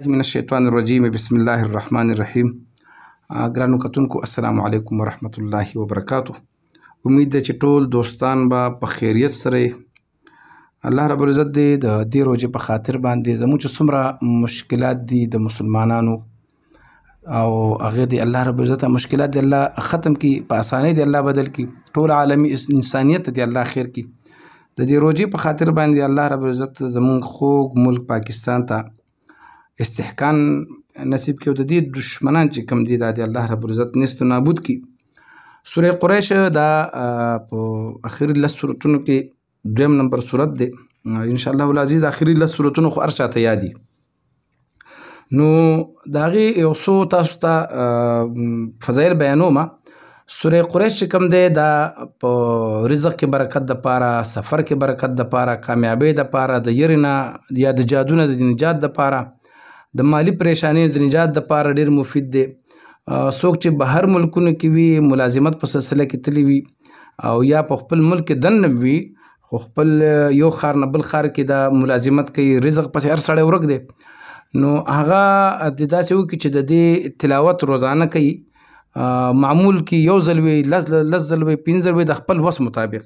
من الشیطان الرجیم بسم الله الرحمن الرحیم. ګرانو کتونکو السلام علیکم ورحمت الله وبرکاتو. امید ده چې ټول دوستان به په خیریت سره الله رب العزت دې د دې روزې په خاطر باندې زموږ چې څومره مشکلات دي د مسلمانانو او هغه دې الله رب العزت مشکلات دې الله ختم کی، په اسانۍ دې الله بدل کی، ټول عالمي انسانیت دې الله خیر کی. د دې روزې په خاطر باندې الله رب العزت زموږ خوږ ملک پاکستان ته استحکام نصیب کی او د دې دشمنان چې کوم دي د الله رب العزت نست و نابود کی. سوره قریش دا په اخر لس سورتونو کې دویم نمبر سورت دی ان شاء الله العزیز. اخري لس سورتونو خو هر چاته یادي، نو د هغې یو څو تاسو ته فضایل بیانومه. سوره قریش چې کوم دی دا په رزق کې برکت دپاره، سفر کې برکت دپاره، کامیابۍ دپاره، د یرې نه یا د جادو نه د نجات دپاره، د مالی پریشانی د نجات دپاره ډېر مفید دی. څوک چې بهر ملکونو کې وي، ملازمت په سلسله کې تللی وي او یا په خپل ملک کې دننه وي خو خپل یو ښار نه بل ښار کې د ملازمت کوي، رزق پسې هر سړی ورک دی، نو هغه د داسې وکړي چې د دې تلاوت روزانه کوي، معمول کې یو ځل وي، لس ځل وي، 5 ځل وي، د خپل وس مطابق.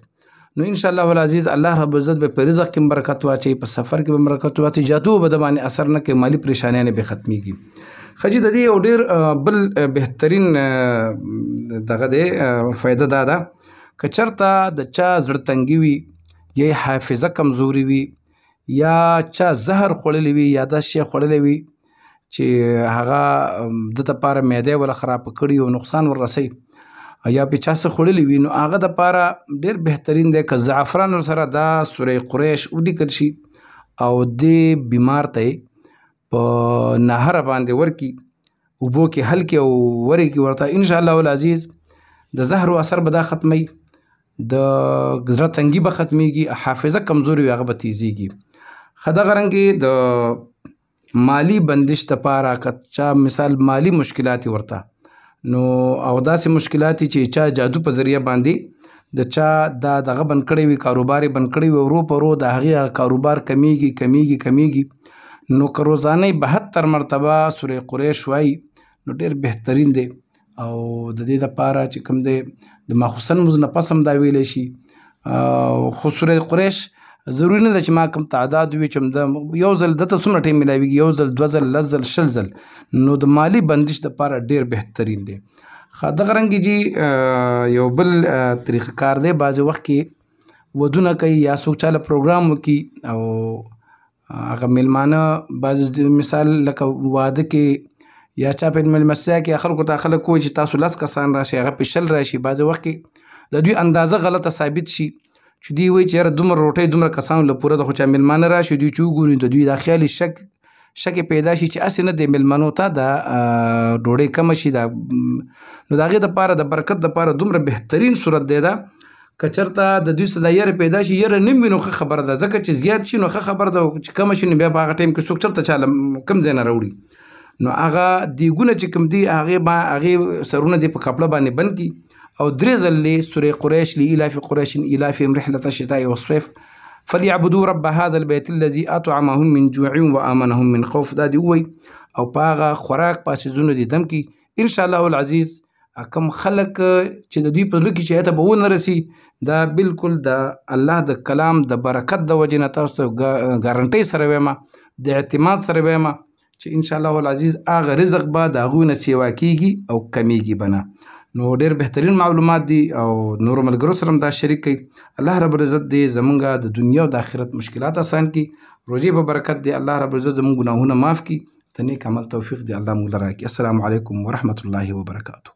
نو ان شاء الله العزیز الله رب العزت به په رزق کې برکت واچي، په سفر کې به برکت واچي، جادو به د باندې اثر نه کوي، مالی پریشانیانې به ختمیږي. خجی د دې یو ډېر بل بهترین دغه دی فایده دا ده که چېرته د چا زړه تنګي وي یا حافظه کمزوري وي یا چا زهر خوړلی وي یا داسې شی خوړلی وي چې هغه د دپاره معده وله خرابه کړي او نقصان وررسوي یا پې چا څه خوړلی وي، نو هغه دپاره ډېر بهترین دی که زعفران ورسره دا سوره قریش ولیکل شي او دې بیمار ته یې په نهره باندې ورکي، اوبو کې حل کړي او ورکي ورته، ان شاء الله العزیز د زهرو اثر به دا ختمی، د زړه تنګي به ختمیږي، حافظه کمزوري وي هغه به تیزیږي. ښه دغه رنګې د مالی بندش دپاره که چا مثال مالی مشکلات ورته نو او داسې مشکلات چې چا جادو په ذریعه باندې د چا دا دغه بند کړی وي، کاروبار یې بند کړی وي، ورو په ورو د هغې کاروبار کمیږي، نو که روزانه 72 مرتبه سوره قریش وایي نو ډېر بهترین دی. او د دې دپاره چې کوم دی د ماخوستن لمونځ نه پس هم دا ویلی شي. خو سوره قریش ضروري نه ده چې ما کوم تعداد وي چې همدا یو ځل دته څومره ټایم میلاویږي، یو ځل، 2 ځل، 10 ځل، 20 ځل، نو د مالی بندش دپاره ډېر بهترین دی. دغه رنګې جي یو بل طریقه کار دی، بعضې وخت کې ودونه کوي یا څوک چاله پروګرام وکړي او هغه میلمانه بعض مثال لکه واده کې یا چا په میلمستیا کې خلکو ته خلک وایي چې تاسو 10 کسان راشي، هغه په 20 راشي. بعضې وخت کې د دوی اندازه غلطه ثابت شي چې دوی وایي چې یاره دومره روټۍ دومره کسانو له پوره ده، خو چې میلمانه راشي دوی چې وګوري د دوی دا خیالي شک پیدا شي چې هسې نه دی میلمنو ته د ډوډۍ کمه شي. نو د هغې دپاره د برکت دپاره دومره بهترین صورت دی دا که چېرته د دوی څه دا یره پیدا شي، یره نه وي نو ښه خبره ده، ځکه چې زیات شي نو ښه خبره ده، چې کمه شي نو بیا په هغه ټایم کې څوک چېرته چاله کم ځای نه راوړي، نو هغه دیګونه چې کوم دي هغې سرونه دې په کپړه باندې بند کړي او 3 ځلې سوره قریش لإیلاف قریش ایلافهم رحلة الشتاء والصيف فليعبدوا رب هذا البيت الذي أطعمهم من جوع وآمنهم من خوف. دا دی ووایي او په هغه خوراک په سیزونو دې دم کړي. ان شاء الله العزیز کم خلک چې د دوی په زړه کې چې هته به ونه رسي، دا بالکل د الله د کلام د برکت د وجې نه تاسو ته ګارنټۍ سره وایم، د اعتماد سره وایم چې ان شاء الله العزیز هغه رزق به د هغوی نه سیوا کېږي او کمیږي به نه. نو ډېر بهترین معلومات دي او نورو ملګرو سره هم دا شریک کړئ. الله رب العزت دې زمونږ د دنیا او د آخرت مشکلات آسان کړي، روزې په برکت دی الله رب العزت زمونږ ګناهونه معاف کړي، د نیک عمل توفیق دی الله موږ له راکړي. السلام علیکم ورحمة الله وبرکاتو.